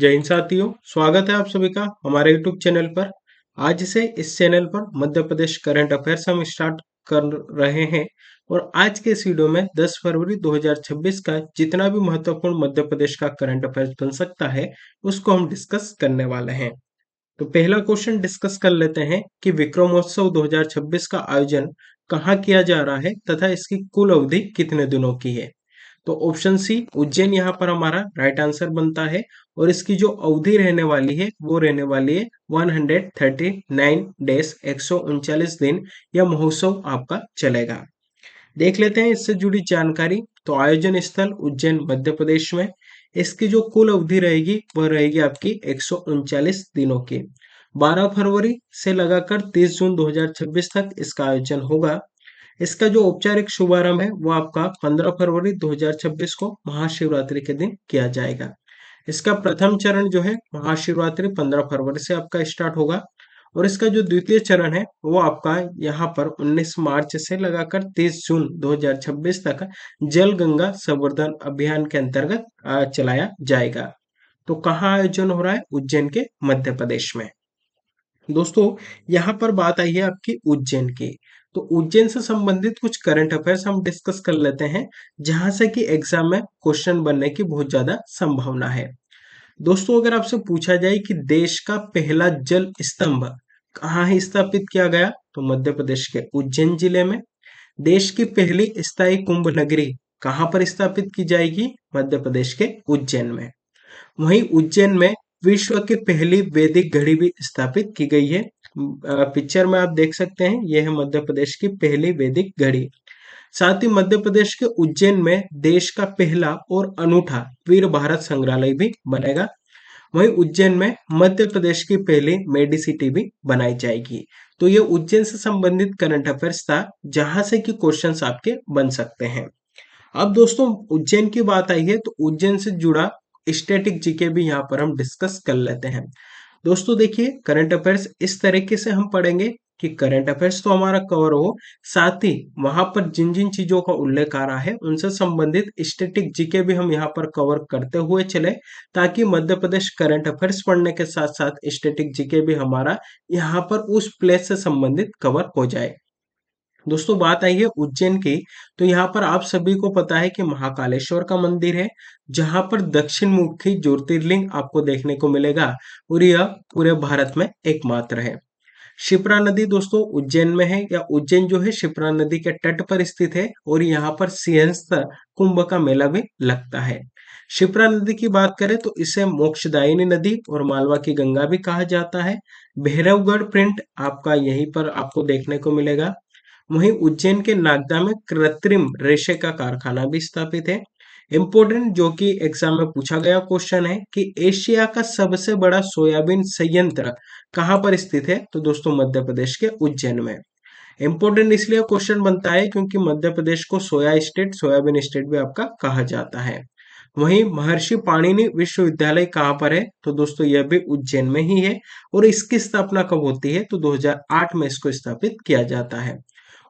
जय हिंद साथियों, स्वागत है आप सभी का हमारे यूट्यूब चैनल पर। आज से इस चैनल पर मध्य प्रदेश करंट अफेयर्स हम स्टार्ट कर रहे हैं और आज के इस वीडियो में 10 फरवरी 2026 का जितना भी महत्वपूर्ण मध्य प्रदेश का करंट अफेयर्स बन सकता है उसको हम डिस्कस करने वाले हैं। तो पहला क्वेश्चन डिस्कस कर लेते हैं कि विक्रमोत्सव 2026 का आयोजन कहाँ किया जा रहा है तथा इसकी कुल अवधि कितने दिनों की है। तो ऑप्शन सी उज्जैन यहाँ पर हमारा राइट आंसर बनता है और इसकी जो अवधि रहने वाली है वो रहने वाली है 139 डेज 139 दिन यह महोत्सव आपका चलेगा। देख लेते हैं इससे जुड़ी जानकारी। तो आयोजन स्थल उज्जैन मध्य प्रदेश में। इसकी जो कुल अवधि रहेगी वह रहेगी आपकी 139 दिनों की। 12 फरवरी से लगाकर 30 जून 2026 तक इसका आयोजन होगा। इसका जो औपचारिक शुभारंभ है वो आपका 15 फरवरी 2026 को महाशिवरात्रि के दिन किया जाएगा। इसका प्रथम चरण जो है महाशिवरात्रि 15 फरवरी से आपका स्टार्ट होगा और इसका जो द्वितीय चरण है वो आपका यहाँ पर 19 मार्च से लगाकर 30 जून 2026 तक जल गंगा संवर्धन अभियान के अंतर्गत चलाया जाएगा। तो कहाँ आयोजन हो रहा है? उज्जैन के मध्य प्रदेश में। दोस्तों यहाँ पर बात आई है आपकी उज्जैन की। तो उज्जैन से संबंधित कुछ करंट अफेयर्स हम डिस्कस कर लेते हैं जहां से कि एग्जाम में क्वेश्चन बनने की बहुत ज्यादा संभावना है। दोस्तों अगर आपसे पूछा जाए कि देश का पहला जल स्तंभ कहाँ ही स्थापित किया गया, तो मध्य प्रदेश के उज्जैन जिले में। देश की पहली स्थायी कुंभ नगरी कहाँ पर स्थापित की जाएगी? मध्य प्रदेश के उज्जैन में। वहीं उज्जैन में विश्व की पहली वैदिक घड़ी भी स्थापित की गई है। पिक्चर में आप देख सकते हैं यह है मध्य प्रदेश की पहली वैदिक घड़ी। साथ ही मध्य प्रदेश के उज्जैन में देश का पहला और अनूठा वीर भारत संग्रहालय भी बनेगा। वहीं उज्जैन में मध्य प्रदेश की पहली मेडिसिटी भी बनाई जाएगी। तो ये उज्जैन से संबंधित करंट अफेयर्स था जहां से कि क्वेश्चंस आपके बन सकते हैं। अब दोस्तों उज्जैन की बात आई है तो उज्जैन से जुड़ा स्टैटिक जीके भी यहाँ पर हम डिस्कस कर लेते हैं। दोस्तों देखिए करंट अफेयर्स इस तरीके से हम पढ़ेंगे कि करंट अफेयर्स तो हमारा कवर हो, साथ ही वहां पर जिन जिन चीजों का उल्लेख आ रहा है उनसे संबंधित स्टैटिक जीके भी हम यहाँ पर कवर करते हुए चले, ताकि मध्य प्रदेश करंट अफेयर्स पढ़ने के साथ साथ स्टैटिक जीके भी हमारा यहाँ पर उस प्लेस से संबंधित कवर हो जाए। दोस्तों बात आई है उज्जैन की। तो यहाँ पर आप सभी को पता है कि महाकालेश्वर का मंदिर है जहां पर दक्षिण मुखी ज्योतिर्लिंग आपको देखने को मिलेगा और यह पूरे भारत में एकमात्र है। शिप्रा नदी दोस्तों उज्जैन में है, या उज्जैन जो है शिप्रा नदी के तट पर स्थित है और यहाँ पर सिंहस्थ कुंभ का मेला भी लगता है। शिप्रा नदी की बात करें तो इसे मोक्षदायिनी नदी और मालवा की गंगा भी कहा जाता है। भैरवगढ़ प्रिंट आपका यहीं पर आपको देखने को मिलेगा। वहीं उज्जैन के नागदा में कृत्रिम रेशे का कारखाना भी स्थापित है। इम्पोर्टेंट जो कि एग्जाम में पूछा गया क्वेश्चन है कि एशिया का सबसे बड़ा सोयाबीन संयंत्र कहाँ पर स्थित है? तो दोस्तों मध्य प्रदेश के उज्जैन में। इम्पोर्टेंट इसलिए क्वेश्चन बनता है क्योंकि मध्य प्रदेश को सोया स्टेट, सोयाबीन स्टेट भी आपका कहा जाता है। वहीं महर्षि पाणिनि विश्वविद्यालय कहाँ पर है? तो दोस्तों यह भी उज्जैन में ही है और इसकी स्थापना कब होती है? तो 2008 में इसको स्थापित किया जाता है।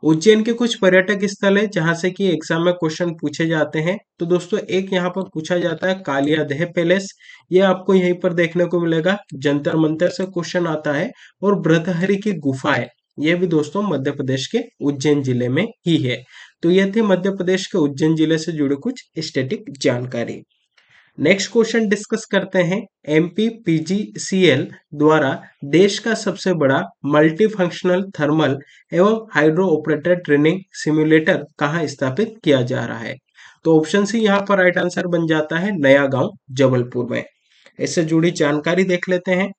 उज्जैन के कुछ पर्यटक स्थल है जहां से कि एग्जाम में क्वेश्चन पूछे जाते हैं। तो दोस्तों एक यहाँ पर पूछा जाता है कालियादेह पैलेस, ये आपको यहीं पर देखने को मिलेगा। जंतर मंतर से क्वेश्चन आता है। और भृतहरि की गुफाएं, ये भी दोस्तों मध्य प्रदेश के उज्जैन जिले में ही है। तो ये थी मध्य प्रदेश के उज्जैन जिले से जुड़ी कुछ स्टैटिक जानकारी। नेक्स्ट क्वेश्चन डिस्कस करते हैं। एमपी पीजीसीएल द्वारा देश का सबसे बड़ा मल्टी फंक्शनल थर्मल एवं हाइड्रो ऑपरेटर ट्रेनिंग सिमुलेटर कहाँ स्थापित किया जा रहा है? तो ऑप्शन सी यहाँ पर राइट आंसर बन जाता है नया गांव जबलपुर में। इससे जुड़ी जानकारी देख लेते हैं।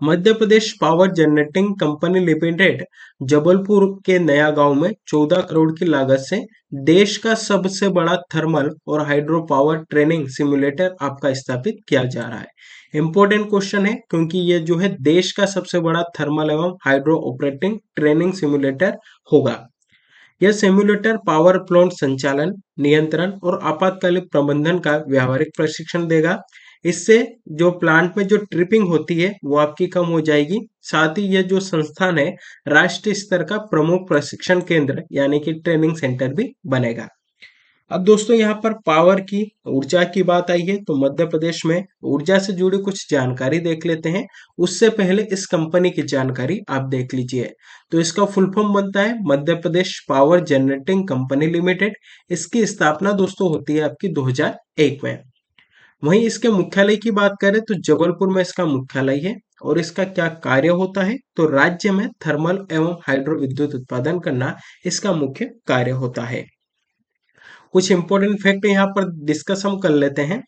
Madhya Pradesh power generating company limited Jabalpur के नया गांव में 14 करोड़ की लागत से देश का सबसे बड़ा थर्मल और हाइड्रो पावर ट्रेनिंग सिमुलेटर आपका स्थापित किया जा रहा है। इंपॉर्टेंट क्वेश्चन है क्योंकि ये जो है देश का सबसे बड़ा थर्मल एवं हाइड्रो ऑपरेटिंग ट्रेनिंग सिमुलेटर होगा। यह सिमुलेटर पावर प्लांट संचालन, नियंत्रण और आपातकालिक प्रबंधन का व्यावहारिक प्रशिक्षण देगा। इससे जो प्लांट में जो ट्रिपिंग होती है वो आपकी कम हो जाएगी। साथ ही यह जो संस्थान है राष्ट्रीय स्तर का प्रमुख प्रशिक्षण केंद्र यानी कि ट्रेनिंग सेंटर भी बनेगा। अब दोस्तों यहाँ पर पावर की ऊर्जा की बात आई है तो मध्य प्रदेश में ऊर्जा से जुड़ी कुछ जानकारी देख लेते हैं। उससे पहले इस कंपनी की जानकारी आप देख लीजिए। तो इसका फुल फॉर्म बनता है मध्य Pradesh power generating company limited. इसकी स्थापना दोस्तों होती है आपकी 2001 में। वहीं इसके मुख्यालय की बात करें तो जबलपुर में इसका मुख्यालय है। और इसका क्या कार्य होता है तो राज्य में थर्मल एवं हाइड्रो विद्युत उत्पादन करना इसका मुख्य कार्य होता है। कुछ इंपॉर्टेंट फैक्ट यहाँ पर डिस्कस हम कर लेते हैं।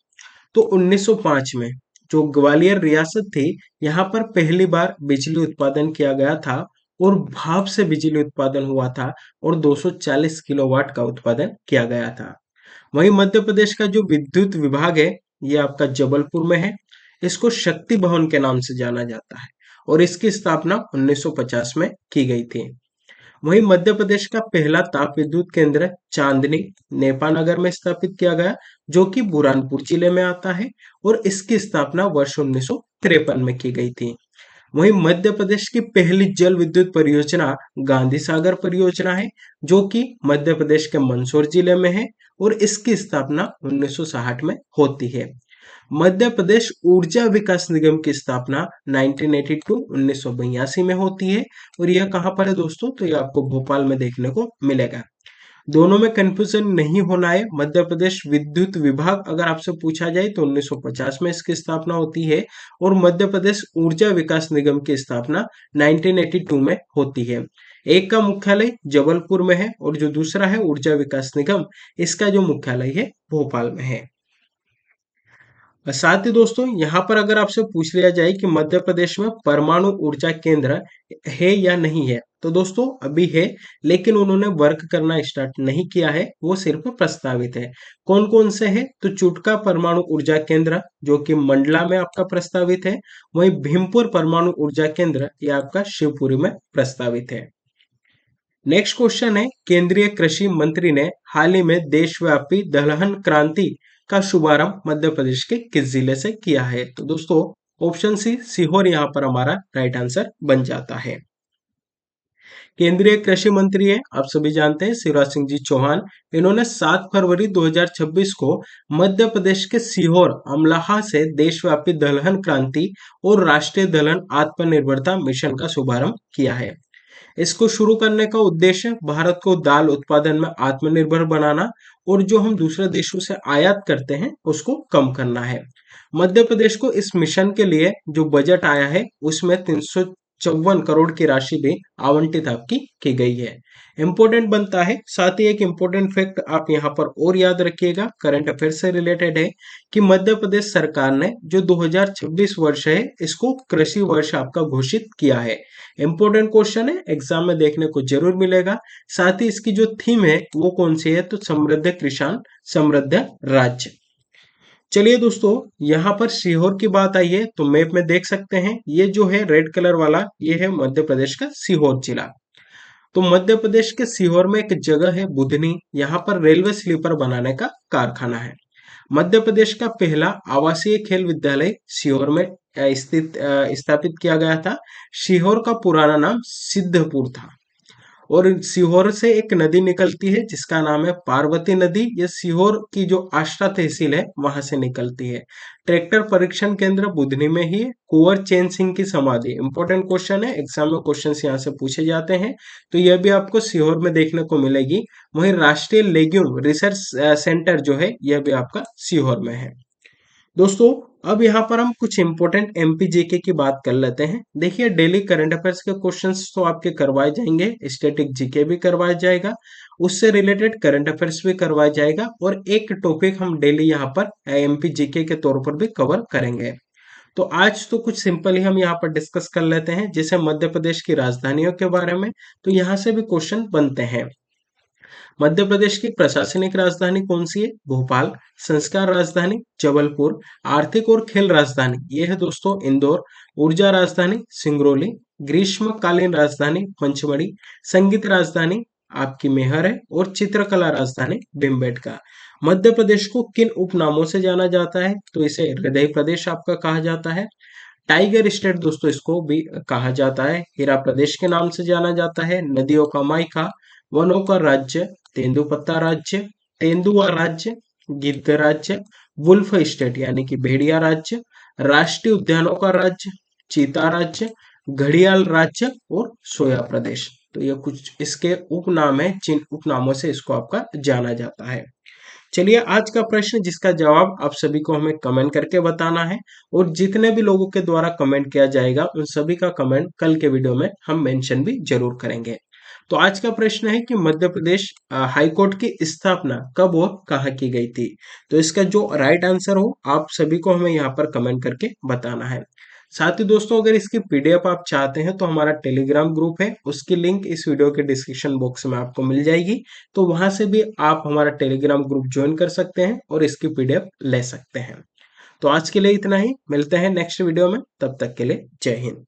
तो 1905 में जो ग्वालियर रियासत थी, यहाँ पर पहली बार बिजली उत्पादन किया गया था और भाप से बिजली उत्पादन हुआ था और 240 किलोवाट का उत्पादन किया गया था। वहीं मध्य प्रदेश का जो विद्युत विभाग है, ये आपका जबलपुर में है। इसको शक्ति भवन के नाम से जाना जाता है और इसकी स्थापना 1950 में की गई थी। वहीं मध्य प्रदेश का पहला ताप विद्युत केंद्र चांदनी नेपानगर में स्थापित किया गया, जो कि बुरहानपुर जिले में आता है और इसकी स्थापना वर्ष 1953 में की गई थी। वहीं मध्य प्रदेश की पहली जल विद्युत परियोजना गांधी सागर परियोजना है, जो कि मध्य प्रदेश के मंदसौर जिले में है और इसकी स्थापना 1960 में होती है। मध्य प्रदेश ऊर्जा विकास निगम की स्थापना 1982 में होती है और यह कहाँ पर है दोस्तों, तो यह आपको भोपाल में देखने को मिलेगा। दोनों में कंफ्यूजन नहीं होना है। मध्य प्रदेश विद्युत विभाग अगर आपसे पूछा जाए तो 1950 में इसकी स्थापना होती है और मध्य प्रदेश ऊर्जा विकास निगम की स्थापना 1982 में होती है। एक का मुख्यालय जबलपुर में है और जो दूसरा है ऊर्जा विकास निगम, इसका जो मुख्यालय है भोपाल में है। साथ ही दोस्तों यहाँ पर अगर आपसे पूछ लिया जाए कि मध्य प्रदेश में परमाणु ऊर्जा केंद्र है या नहीं है, तो दोस्तों अभी है, लेकिन उन्होंने वर्क करना स्टार्ट नहीं किया है, वो सिर्फ प्रस्तावित है। कौन कौन से है तो चुटका परमाणु ऊर्जा केंद्र जो कि मंडला में आपका प्रस्तावित है। वहीं भीमपुर परमाणु ऊर्जा केंद्र ये आपका शिवपुरी में प्रस्तावित है। नेक्स्ट क्वेश्चन है, केंद्रीय कृषि मंत्री ने हाल ही में देशव्यापी दलहन क्रांति का शुभारंभ मध्य प्रदेश के किस जिले से किया है? तो दोस्तों ऑप्शन सी सीहोर यहाँ पर हमारा राइट आंसर बन जाता है। केंद्रीय कृषि मंत्री है, आप सभी जानते हैं, शिवराज सिंह जी चौहान। इन्होंने 7 फरवरी 2026 को मध्य प्रदेश के सीहोर अमलाहा से देशव्यापी दलहन क्रांति और राष्ट्रीय दलहन आत्मनिर्भरता मिशन का शुभारंभ किया है। इसको शुरू करने का उद्देश्य भारत को दाल उत्पादन में आत्मनिर्भर बनाना और जो हम दूसरे देशों से आयात करते हैं उसको कम करना है। मध्य प्रदेश को इस मिशन के लिए जो बजट आया है उसमें 354 करोड़ की राशि भी आवंटित आपकी की गई है। इंपॉर्टेंट बनता है। साथ ही एक इंपॉर्टेंट फैक्ट आप यहाँ पर और याद रखिएगा, करंट अफेयर से रिलेटेड है, कि मध्य प्रदेश सरकार ने जो 2026 वर्ष है इसको कृषि वर्ष आपका घोषित किया है। इंपॉर्टेंट क्वेश्चन है, एग्जाम में देखने को जरूर मिलेगा। साथ ही इसकी जो थीम है वो कौन सी है, तो समृद्ध किसान समृद्ध राज्य। चलिए दोस्तों, यहाँ पर सीहोर की बात आई है तो मैप में देख सकते हैं, ये जो है रेड कलर वाला ये है मध्य प्रदेश का सीहोर जिला। तो मध्य प्रदेश के सीहोर में एक जगह है बुधनी, यहाँ पर रेलवे स्लीपर बनाने का कारखाना है। मध्य प्रदेश का पहला आवासीय खेल विद्यालय सीहोर में स्थापित किया गया था। सीहोर का पुराना नाम सिद्धपुर था और सीहोर से एक नदी निकलती है जिसका नाम है पार्वती नदी। ये सीहोर की जो आष्टा तहसील है वहां से निकलती है। ट्रैक्टर परीक्षण केंद्र बुधनी में ही है। कुंवर चैन सिंह की समाधि, इंपॉर्टेंट क्वेश्चन है, एग्जाम में क्वेश्चन यहाँ से पूछे जाते हैं, तो यह भी आपको सीहोर में देखने को मिलेगी। वहीं राष्ट्रीय लेग्यूम रिसर्च सेंटर जो है यह भी आपका सीहोर में है। दोस्तों अब यहाँ पर हम कुछ इंपॉर्टेंट एमपी जीके की बात कर लेते हैं। देखिए डेली करंट अफेयर्स के क्वेश्चंस तो आपके करवाए जाएंगे, स्टैटिक जीके भी करवाया जाएगा, उससे रिलेटेड करंट अफेयर्स भी करवाया जाएगा और एक टॉपिक हम डेली यहाँ पर एमपी जीके के तौर पर भी कवर करेंगे। तो आज तो कुछ सिंपल ही हम यहाँ पर डिस्कस कर लेते हैं, जैसे मध्य प्रदेश की राजधानियों के बारे में, तो यहाँ से भी क्वेश्चन बनते हैं। मध्य प्रदेश की प्रशासनिक राजधानी कौन सी है? भोपाल। संस्कार राजधानी जबलपुर। आर्थिक और खेल राजधानी ये है दोस्तों इंदौर। ऊर्जा राजधानी सिंगरौली। ग्रीष्मकालीन राजधानी पंचमढ़ी। संगीत राजधानी आपकी मेहर है और चित्रकला राजधानी भीमबेटका। मध्य प्रदेश को किन उपनामों से जाना जाता है? तो इसे हृदय प्रदेश आपका कहा जाता है। टाइगर स्टेट दोस्तों इसको भी कहा जाता है। हीरा प्रदेश के नाम से जाना जाता है। नदियों का मायका, वनों का राज्य तेंदुपत्ता राज्य, तेंदुआ राज्य, गिद्ध राज्य, वुल्फ स्टेट यानी कि भेड़िया राज्य, राष्ट्रीय उद्यानों का राज्य, चीता राज्य, घड़ियाल राज्य और सोया प्रदेश। तो ये कुछ इसके उपनाम है, जिन उपनामों से इसको आपका जाना जाता है। चलिए आज का प्रश्न जिसका जवाब आप सभी को हमें कमेंट करके बताना है, और जितने भी लोगों के द्वारा कमेंट किया जाएगा उन सभी का कमेंट कल के वीडियो में हम मेंशन भी जरूर करेंगे। तो आज का प्रश्न है कि मध्य प्रदेश हाई कोर्ट की स्थापना कब और कहाँ की गई थी। तो इसका जो राइट आंसर हो आप सभी को हमें यहाँ पर कमेंट करके बताना है। साथ ही दोस्तों अगर इसकी पीडीएफ आप चाहते हैं तो हमारा टेलीग्राम ग्रुप है, उसकी लिंक इस वीडियो के डिस्क्रिप्शन बॉक्स में आपको मिल जाएगी। तो वहां से भी आप हमारा टेलीग्राम ग्रुप ज्वाइन कर सकते हैं और इसकी पीडीएफ ले सकते हैं। तो आज के लिए इतना ही, मिलते हैं नेक्स्ट वीडियो में, तब तक के लिए जय हिंद।